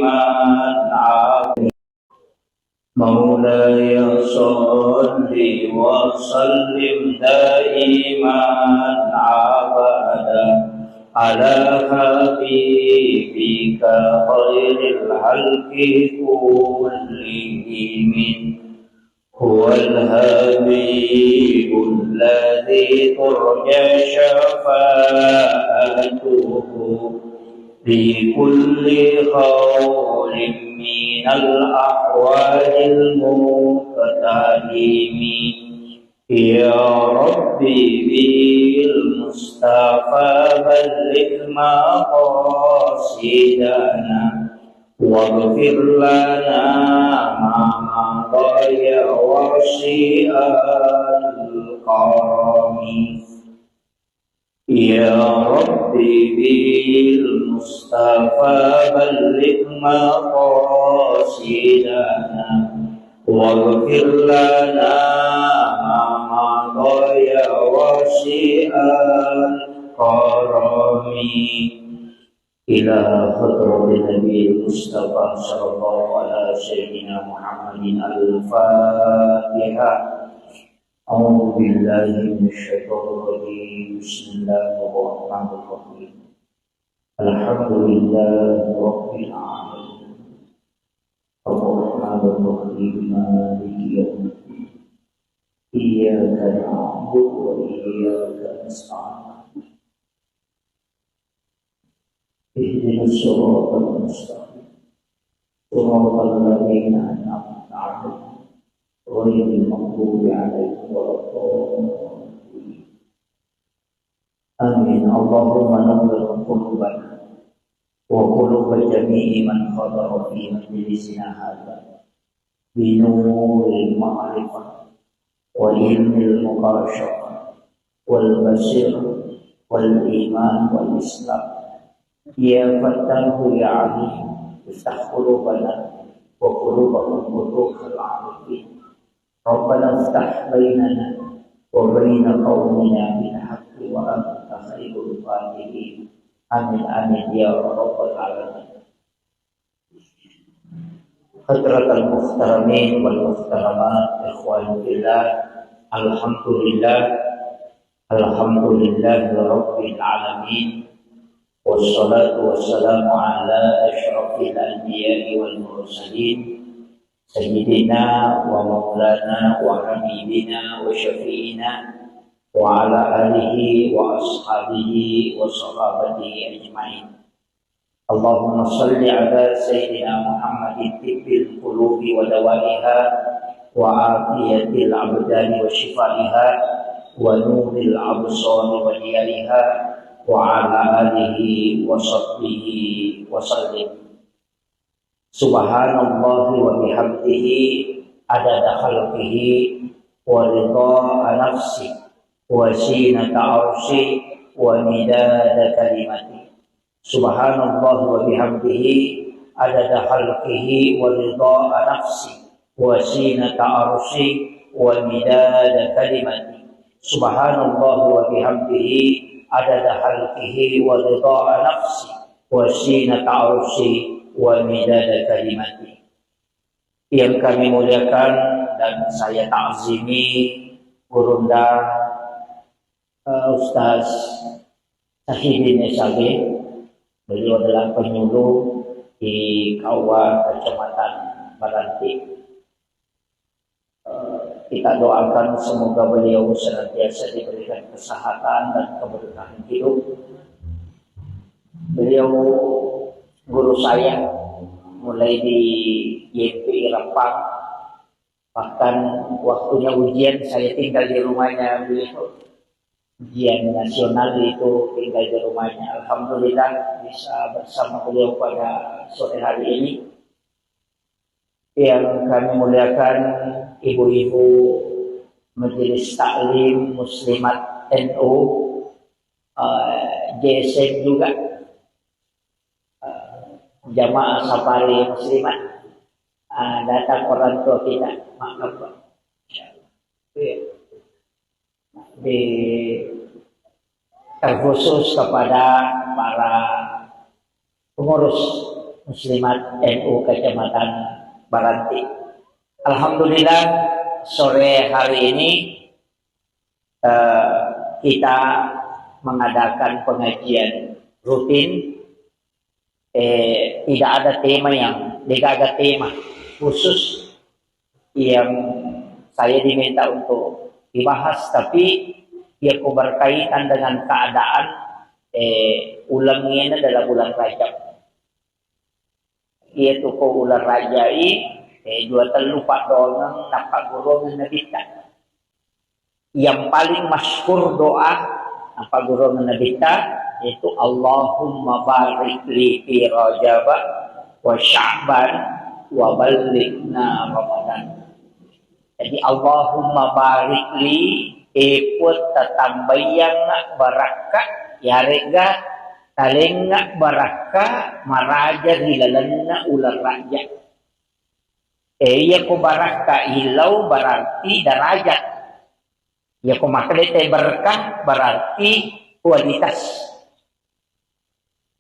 من عافيت مولاي صل وسلم دائما أبدا على حبيبك خير الخلق كلهم هو الحبيب الذي ترجى شفاعته في كل قول من الأحوال المختلف يا ربي بالمصطفى بلغ مقاصدنا واغفر لنا ما مضى واشيء الكرم يا ربي بالمصطفى بلغ مقاصدنا واغفر لنا ما مضى واشيء الكرم إلى حضرة النبي المصطفى صلى الله على سيدنا محمد الفاتحة. أعوذ بالله من الشيطان الرجيم. بسم الله الرحمن الرحيم. الحمد لله رب العالمين الرحمن الرحيم مالك يوم الدين إياك نعبد وإياك نستعين اهدنا الصراط المستقيم صراط الذين أنعمت عليهم غير المغضوب عليهم ولا الضالين آمين. اللهم نور قلوبنا وقلوب جميع من حضر في مجلسنا هذا بنور المعرفة وعلم المباشرة والبصيرة والإيمان والإسلام. Ya Fattahu ya Alim, iftah qulubana wa qulubahum futuhal arifin. Rabbana iftah bainana wa baina qaumina bil haqqi wa anta khairul fatihin. Amin amin ya rabbal alamin. Hadratal muhtaramin wal muhtaramat, ikhwan fillah, alhamdulillah rabbil alamin. Wassalatu wassalamu ala asyrafil anbiya'i wal mursalin sayyidina wa maulana wa habibina wa syafi'ina wa ala alihi wa ashabihi wa sahabatihi ajma'in. Allahumma salli ala sayyidina Muhammadin tibbil qulubi wa dawaiha wa afiyatil abdani wa shifaiha wa nuril absari wa diyariha wa ala alihi wa sahbihi wa sallim. Subhanallahi wa bihamdihi adada khalqihi wa ridha nafsi wa zinata arshi wa midada kalimati. Subhanallahi wa bihamdihi adada khalqihi wa ridha nafsi wa zinata arshi wa midada kalimati. Subhanallahi wa bihamdihi adada khalqihi wa ridha nafsi wa zinata arshi wa midada kalimati. Yang kami muliakan dan saya ta'zimi gurunda Ustaz Sahidin SAG. Beliau adalah penyuluh di KUA Kecamatan Baranti. Kita doakan semoga beliau senantiasa diberikan kesehatan dan keberkahan hidup. Beliau guru saya mulai di YPI Rempang, bahkan waktunya ujian saya tinggal di rumahnya beliau. Ujian nasional itu tinggal di rumahnya. Alhamdulillah bisa bersama beliau pada sore hari ini. Yang kami muliakan ibu-ibu Majelis Taklim Muslimat NU, JSM juga, Jamaah Safari Muslimat, datang orang tua kita, maaf Pak. Terkhusus kepada para pengurus Muslimat NU Kecamatan Baranti. Alhamdulillah sore hari ini kita mengadakan pengajian rutin. Tidak ada tema khusus yang saya diminta untuk dibahas, tapi dia berkaitan dengan keadaan ulangnya dalam bulan Rajab. Yaitu ko ular rajai dua terlupa doang napak golongan nabita. Yang paling masyhur doa apa golongan nabita yaitu Allahumma barik li fi Rajab wa Sya'ban wa ballighna Ramadan. Jadi Allahumma barik li ikut tatambayang barakat ya rega talengak baraka maraja hilalanna ular raja. Ya ko baraka hilau berarti derajat. Ya ko maklete berkah berarti kualitas.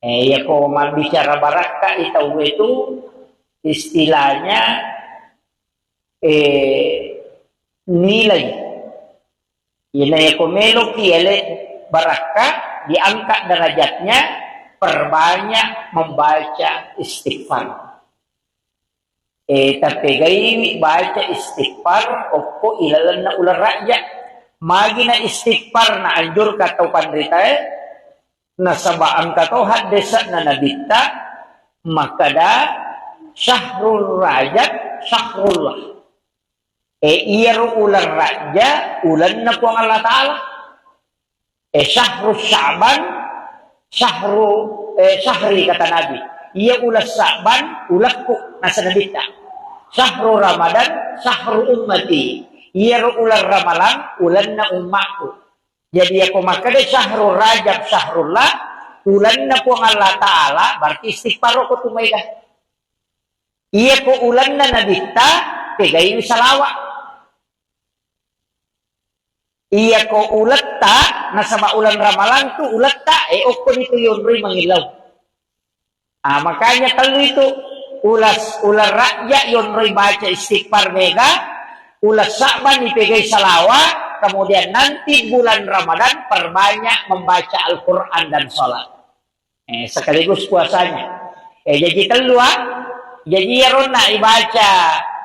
Ya ko bicara baraka itu istilahnya nilai. Ya ko melo kiele baraka diangkat derajatnya, perbanyak membaca istighfar. Tapi gaya baca istighfar, opo ilalan na ular raja. Magi na istighfar na anjur katau pandrita na sabaan katau hadesat na nabita, makada syahrul rajab syahrullah. Iya ular raja, ulan na po ang Allah Ta'ala. Syahrul Sya'ban syahri kata Nabi. Ia ulas Sya'ban ulakku nasa nabita. Syahrul Ramadan syahrul ummati. Ia ular ramalan ulan na umatku. Jadi aku makanya syahrul Rajab syahrullah ulan na po ang Allah Ta'ala berarti istighfar ko tumayga. Ia ko ulan na nabita pegayin salawat. Iya ko ulat ta nasa maulan ramalan tu ulat ta okon itu yunri mangilaw. Makanya kalau itu ular rakyat yunri baca istighfar mega, ulas Sya'ban dipegai salawat, kemudian nanti bulan Ramadan perbanyak membaca Al-Quran dan sholat. Sekaligus puasanya. Jadi keluar, jadi ya rona ibaca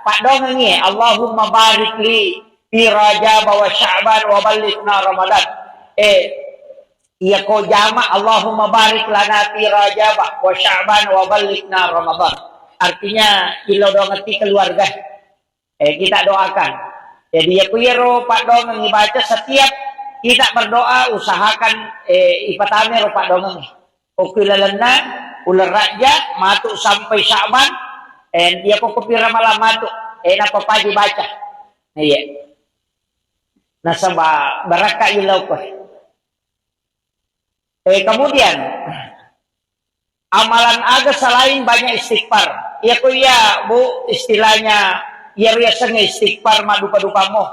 Pak Dongengi Allahumma barik li fi Rajab wa Sya'ban wa ballighna Ramadan. Iya ko jama Allahumma barik lana fi Rajab wa Sya'ban wa ballighna Ramadan. Artinya ilo dongeti keluarga. Kita doakan. Jadi ya kuyero Pak Dongeng dibaca setiap kita berdoa usahakan ipatame ro Pak Dongeng. Okilalana ular raja matuk sampai Sya'ban dia ko kupira malam matuk napa pa dibaca. Iya. Nasaba baraka ilaw ko. Kemudian amalan aga selain banyak istighfar. Ya ko ya bu istilahnya ya riasanya istighfar madupa-dupa mo.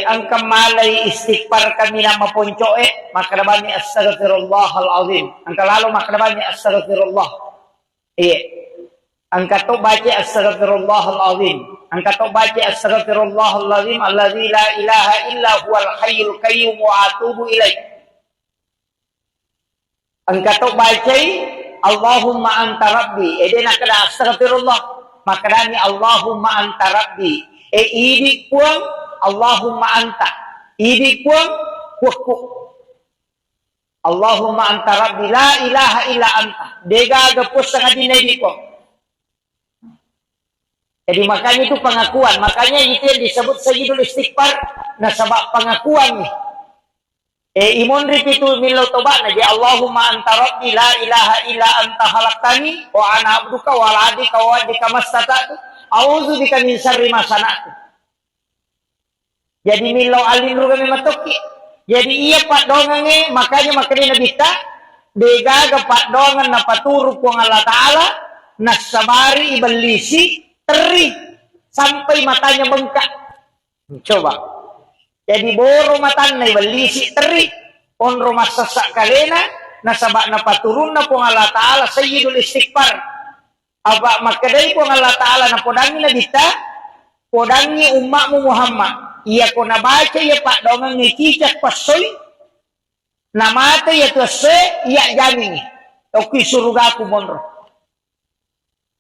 Ang kamalay istighfar kami na mapunco makrabani astaghfirullahalazim. Ang kalalo makrabani astaghfirullah. Ang kato baca astaghfirullahalazim. Ang kato baca astaghfirullahalazim alladzi la ilaha illa huwal hayyul qayyum wa atubu ilaih. Ang kato baca Allahumma anta rabbi. Dena kada astaghfirullah. Makadani Allahumma anta rabbi. Idi puang Allahumma anta. Idi puang kuku. Allahumma anta rabbi la ilaha illa anta. Dega gapus sangat dinedi ko. Jadi makanya itu pengakuan. Makanya itu yang disebut sayyidul istighfar. Nah sebab pengakuan nih. Imun itu milau tobat naji Allahumma anta rabbi la ilaha illa anta khalaqtani wa ana abduka wa ala adika wa adika mastata'tu a'udzu bika min syarri ma sana'tu. Jadi milau alin kami matoki. Jadi iya Pak Dongange makanya nabita degaga Pak Dongan na paturu ko Allah Ta'ala nasabari ibalisi teri sampai matanya bengkak. Coba. Jadi boro matan na ibalisi teri on rumah sesak kalena nasabak na paturun na po ng Allah Ta'ala sayyidul istighfar. Aba makaday po ng Allah Ta'ala na podangi na dita, podangi umma mo Muhammad. Iya ko nabaca ya pak dongang ni cicak pasoy, namata ya to se iya jamin. Oki suruga ku monro.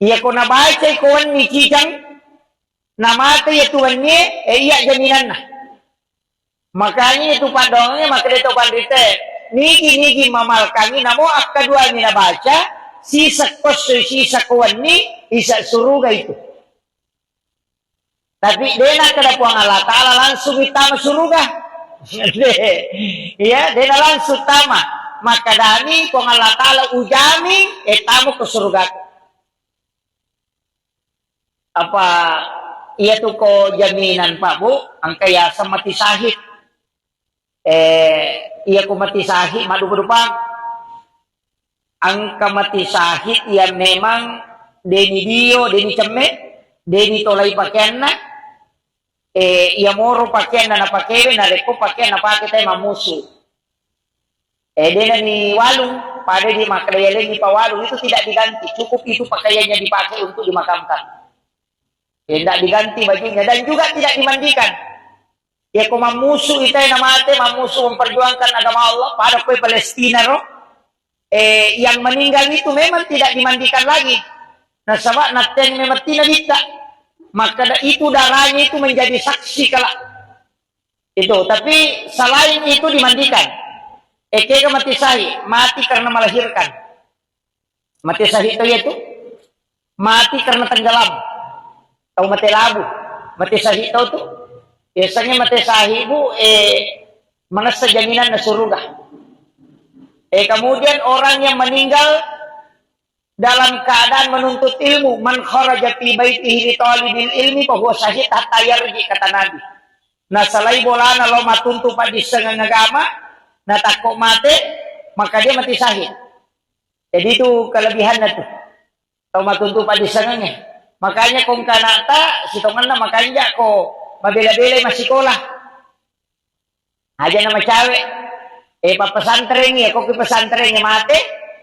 Iya ko nabaca ko ni cicang, namata ya tuannya iya jaminan na. Makanya itu pak dongangnya maka itu pandite. Nigi mamal kami namo akadua ni nabaca. Sisa kosoy, sisa kawan ni, isa suruga itu. Tapi dena kada puang Allah Ta'ala langsung itama suruga. Ya, dena langsung tama. Maka dani puang Allah Ta'ala ujami, etamu ke surga. Apa, iya tuh ko jaminan Pak Bu, ang kaya sa mati sahid. Iya ko mati sahid, madu-madupang. Ang kamati sahid yang memang deni dio, deni cemme, deni tolai pakaian na, ia moro pakaian na pakai, na reko pakaian na pakai tayo mamusu. Dena ni walung, pada di makayalin ni pawalung itu tidak diganti, cukup itu pakaiannya dipakai untuk dimakamkan. Tidak diganti bajunya dan juga tidak dimandikan. Ya ko mamusu itu yang namate, mamusu memperjuangkan agama Allah pada kue Palestina roh. Yang meninggal itu memang tidak dimandikan lagi. Nah, sebab naten memang tidak bisa. Maka itu darahnya itu menjadi saksi kelak. Itu, tapi selain itu dimandikan. Kega mati sahih, mati karena melahirkan. Mati sahih itu yaitu mati karena tenggelam. Tahu mati labu. Mati sahih itu tuh. Biasanya mati sahih bu menasa jaminan na surga. Kemudian orang yang meninggal dalam keadaan menuntut ilmu, man kharaja fi baitihi li talibil ilmi fa huwa syahid hatta yarji, kata Nabi. Nah salai bolana lo matuntu pa di sengang agama, na takok mate, maka dia mati syahid. Jadi itu kelebihannya tuh. Tau matuntu pa di sengangnya. Makanya kung kanata sitongan na makanya ko mabela-bela masih sekolah. Aja nama cewek. Pesantren ya, kok ke pesantren mati,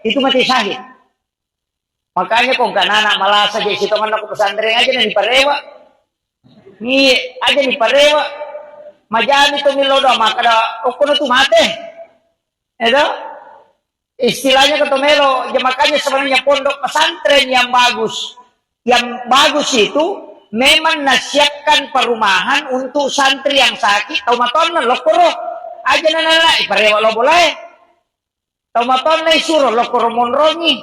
itu mati syahid. Makanya kok kan anak malah saja situ kan aku pesantren aja nih parewa. Nih aja nih parewa. Majani to milodo maka da okuno tuh mati. Itu istilahnya ketomelo, ya makanya sebenarnya pondok pesantren yang bagus. Yang bagus itu memang nasihatkan perumahan untuk santri yang sakit, tau maton lokoro. Aja nana iparewa lo boleh. Taumaton na isuro lo koromonrongi.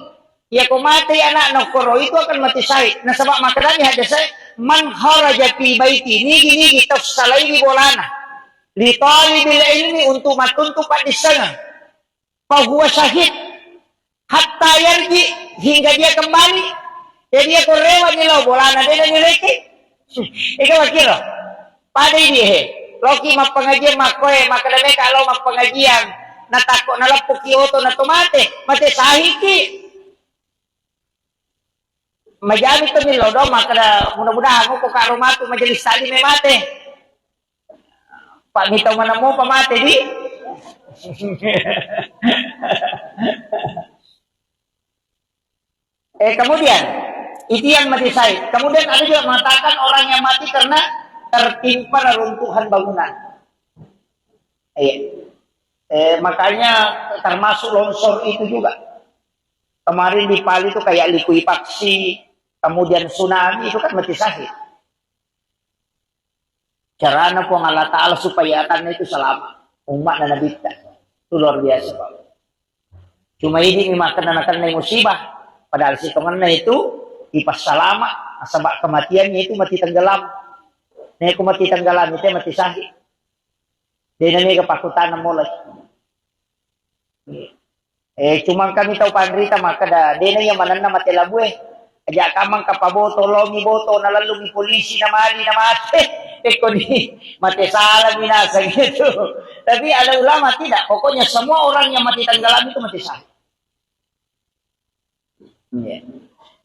Ya ko mati anak no koro itu akan mati syahid. Nah sebab makanya ada saya man kharaja fi baiti nigi tafsalaini bolana. Li talibil ilmi untuk matuntu di sana. Fa huwa syahid hatta yarji hingga dia kembali. Jadi dia korewa ni lo bolana dia nileki. Ikaw kira. Pada dia Loki mak pengajian makoy makadame kalau mak pengajian natako nalapok kyoto na tumate mate sahiki majami to nilodo makada mudah-mudahan ko karumatu majelis tali me mate pak mito mana mo pamate di kemudian itu yang mati syahid. Kemudian ada juga mengatakan orang yang mati karena tertimpa reruntuhan bangunan. Makanya termasuk longsor itu juga. Kemarin di Pali itu kayak likuifaksi, kemudian tsunami itu kan mati syahid. Caranya pun Allah Ta'ala supaya akan itu selamat. Umat dan Nabi kita. Itu luar biasa Pak. Cuma ini makan musibah. Padahal si temannya itu ipas salama. Sebab kematiannya itu mati tenggelam. Nih aku mati tenggelam itu mati syahid. Dia ini kepakutan mulai. Cuma kami tahu pandrita maka dah. Dia yang mana mati labu Aja kamang kapaboto lomi boto nalalungi polisi na mali na mati. Eko ni mati salah binasa gitu. Tapi ada ulama tidak. Pokoknya semua orang yang mati tenggelam itu mati syahid.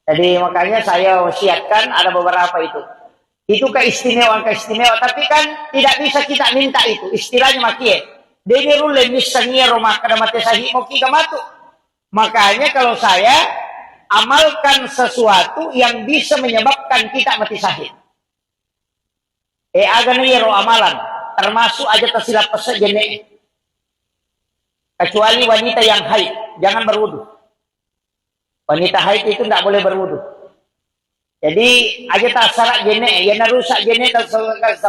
Jadi makanya saya wasiatkan ada beberapa itu. Itu keistimewaan, tapi kan tidak bisa kita minta itu. Istilahnya maki Deni rule misalnya rumah kada mati sahih moki gamatu. Makanya kalau saya amalkan sesuatu yang bisa menyebabkan kita mati syahid. Agak niro amalan, termasuk aja tersilap jenek. Kecuali wanita yang haid, jangan berwudu. Wanita haid itu tidak boleh berwudu. Jadi aja tak syarat jenek, ya narusak jenek tak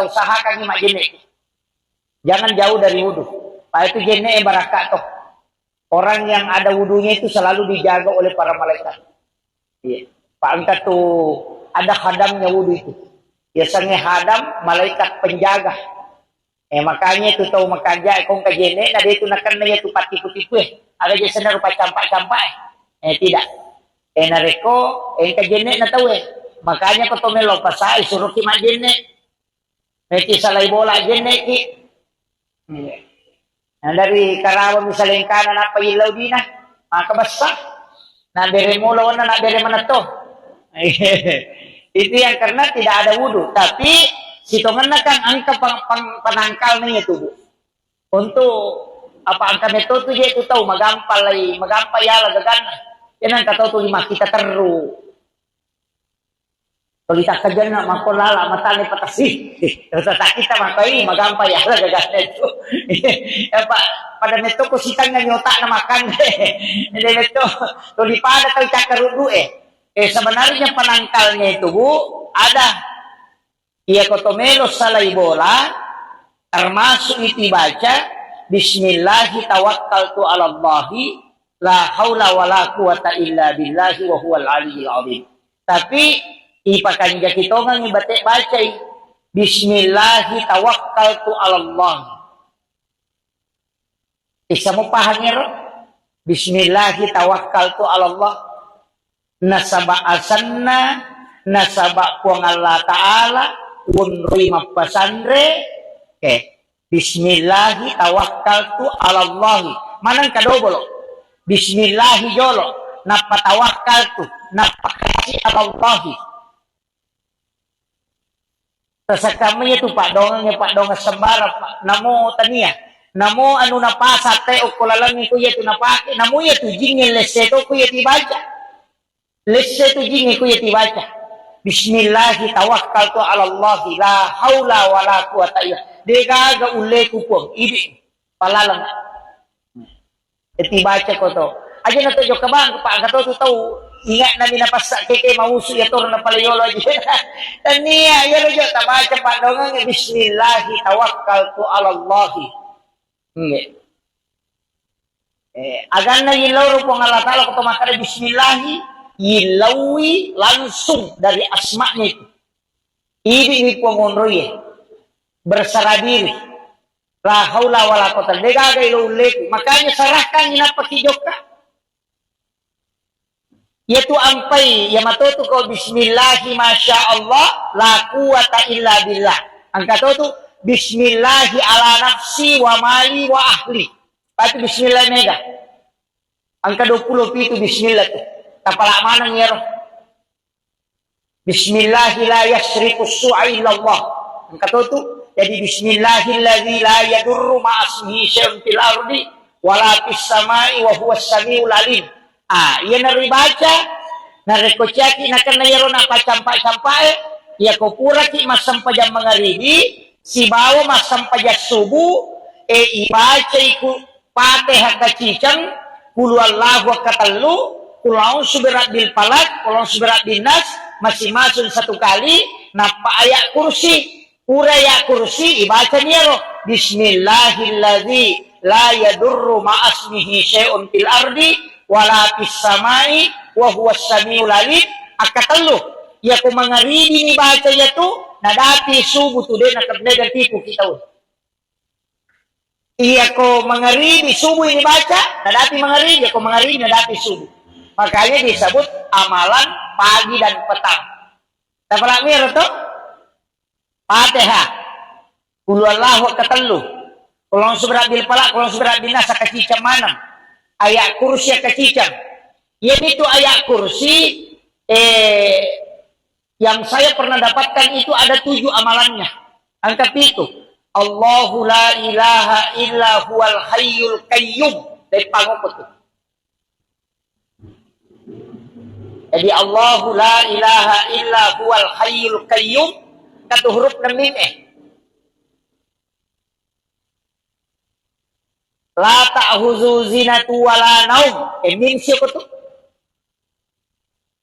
usahakan nyimak jenek. Jangan jauh dari wudu. Pak itu jenek barakat toh. Orang yang ada wudunya itu selalu dijaga oleh para malaikat. Iya. Pak angkat tuh ada hadamnya wudu itu. Biasanya hadam malaikat penjaga. Makanya itu tahu makanya kong kajene ada itu nakan na itu pati-putipu ada je sana rupa campak-campak tidak nareko kajene na tahu makanya ko tomelo pasai suruh ki majene ti salai bola jene ki dari Karawang misalnya kanan apa ilaw dina maka basa na bere mula na bere mana to itu yang karena tidak ada wudu tapi sitongan na kan angka penangkal niya tubuh. Untuk apa angka neto tu je tu tahu magampay yala gagana. Yan ang kataw tu lima kita teru. Kalau kita kerja na makolala matane patasi. Terus kita makai magampay yala gagana itu. Apa pada neto ko sitang na nyota na makan. Jadi neto tuli pada tahu cakarudu sebenarnya penangkalnya itu Bu ada ia kotomelo salai bola termasuk itu baca bismillahi tawakkaltu ala Allahi la haula wala quwata illa billahi wa huwal aliyyil azim. Tapi ipakan kita ngang ibate baca bismillahi tawakkaltu ala Allah. Bisa mo pahangir bismillahi tawakkaltu ala Allah nasaba asanna nasaba puang Allah Ta'ala unrui mapasandre bismillahi tawakkaltu ala Allahi manang kadobolo bismillahi jolo napatawakkaltu napakasi ala Allahi tersakamanya tu Pak Dong sembara Pak namo tania namo anu napasa te okolalang itu ya tu napake namo ya tu jingin leseto ku ya tibaca leseto jingin ku ya tibaca bismillahi tawakkaltu ala Allahi la haula wala quwata illa degaga uleku pun ini palalang baca ko to aja na to jok bang Pak kato tu tahu ingat na minapasak keke mausu ya tor na palayolo aja tania ya jo ta baca Pak dongang bismillahi tawakkaltu ala Allahi agan na ilaw po ng Allah Ta'ala ko to makara bismillahi ilawi langsung dari asma'nya itu. Ini pengonroye berserah diri. La haula wala quwata illa billah. Makanya serahkan ina pakijoka. Yaitu ampai ya matoto ko bismillahi masyaallah la quwata illa billah. Angka tu bismillahi ala nafsi wa mali wa ahli. Pati bismillah mega. Angka 20 itu bismillah tu. Tapala mana ngero bismillahi la yasriku su'a illallah angka tu jadi bismillahilladzi la yadurru ma'asmihi syai'un fil ardi wala fis samai wa huwas samiul alim iya nari baca nari kocaki nakan ngero na pacampak-campak ya ko pura ki masam pajam mangaribi si bawo masam pajak subuh ibaca iku Fatihah kacicang qul huwallahu katallu Kulau suberat bil palak, kulau suberat bil nas, masing-masing satu kali. Napa ayat kursi, ayat kursi, ibaca niero. Bismillahilladzi la yadurru ma'asmihi syai'un fil ardi, wala fis samai, wa huwas samiul alim. Akatalo, ya ko mangaribi ni baca ya tu, nadati subuh tu din nakabnegan tipu kita. Iya ko mangaribi subuh ini baca, nadati mangaribi, ya ko mangaribi nadati subuh. Makanya disebut amalan pagi dan petang. Tapalak mir itu Fatihah. Qul huwallahu katelu. Kulon suberat bil palak, kulon suberat bil nas kacicam manam. Ayat kursi kacicam. Yaitu ayat kursi yang saya pernah dapatkan itu ada 7 amalannya. Angka 7. Allahu la ilaha illa huwal hayyul qayyum. Dari pangopot. Jadi Allahu la ilaha illa huwal hayyul qayyum katu huruf na mim la ta'khuzu zinatu wala naum. Mim siya ko to.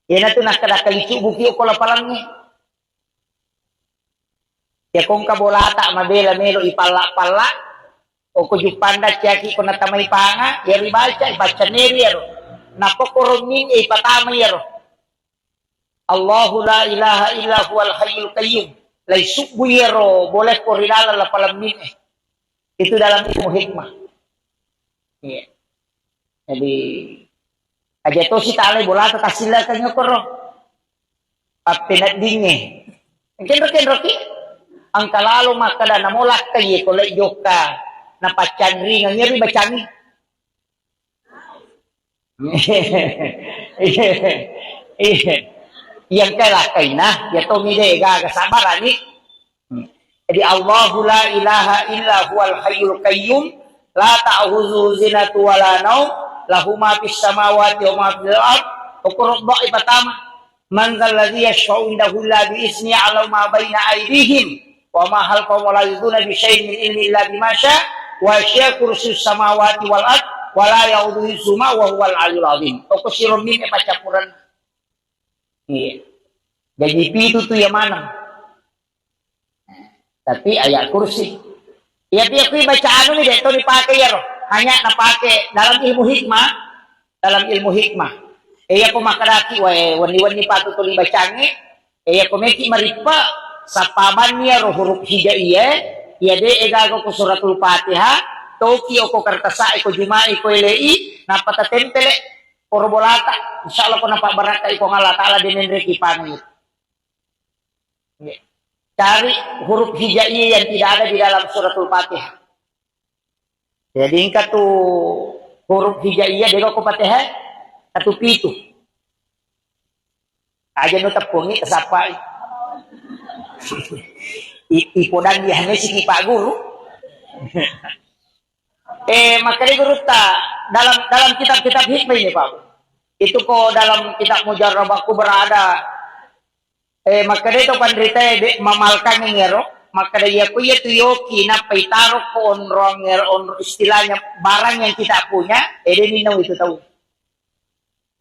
Yan na to nakadakalicu bukyo ko lapalangnya. Ya kung kabolata mabela melo ipala-pala o kujupanda ciyaki ko natamay panga ya ribaca ibaca neri yaro napokoromin ipatamay yaro Allahu la ilaha illa huwal hayyul qayyum lay subu yaro boleh ko rilala la palamin itu dalam ilmu hikmah. Ya. Jadi aja to si talay bolata tasila kanyo ko ro papinat dinge kenro ang kalalo makada namulak kaye ko lay joka na pacangri nga ngeri bacangi yang kelakay na yato mide gagasabarani. Jadi Allahu la ilaha illa huwal hayyul qayyum la ta'khuzu zinatu wala naum lahu ma fis samawati wa ma fil ard uqrab ibatama man zal ladzi yashfa'u indahu illa bi izni 'ala ma baina aydihim wa ma halqahum wa la yuduna bi syai'in min ilmi illa bima syaa wa syaa kursiyyus samawati wal ard wa la ya'uduhu hifdzuhuma wa huwal 'aliyyul 'azim. Okusirun min pacapuran. Iya. Jadi itu tuh yang mana? Tapi ayat kursi. Ya dia baca anu nih deh, tuh dipakai ya roh. Hanya napake dalam ilmu hikmah, Iya ko makaraki wani patu tuh dibacangi. Iya ko meki maripa sapaman niya roh huruf hijaiyah. Iya de egago ko suratul Fatihah. Toki ko kartasa ko jumai ko elei napata tempele korbolata. Insyaallah ko napa baraka ko ngala taala dinenre kipangit. Cari huruf hijaiyah yang tidak ada di dalam suratul Fatihah. Jadi ingkat tu huruf hijaiyah dego ko Fatihah satu pitu. Aja nu tepungi kesapai. Ipodan dia si Pak Guru. Makanya guru dalam kitab-kitab hikmah ini Pak. Itu kok dalam kitab Mujarrabaku berada. Makanya itu pandrita mamalkan ngero. Makanya aku ya tu yoki na paitaro ko onrong ngero istilahnya barang yang kita punya. Ninaw itu tahu.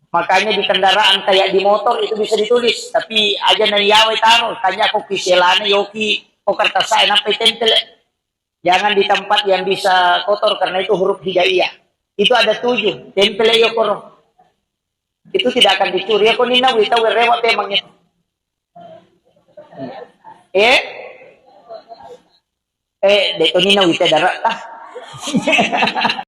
Makanya di kendaraan kayak di motor itu bisa ditulis. Tapi aja na yawe taro. Tanya aku kiselane yoki o kartasay na paitempel. Jangan di tempat yang bisa kotor karena itu huruf hijaiyah. Itu ada 7. Tempel yo koro. Itu tidak akan dicuri. Aku ninaw itaw rewat emangnya. Dito ninaw ita darat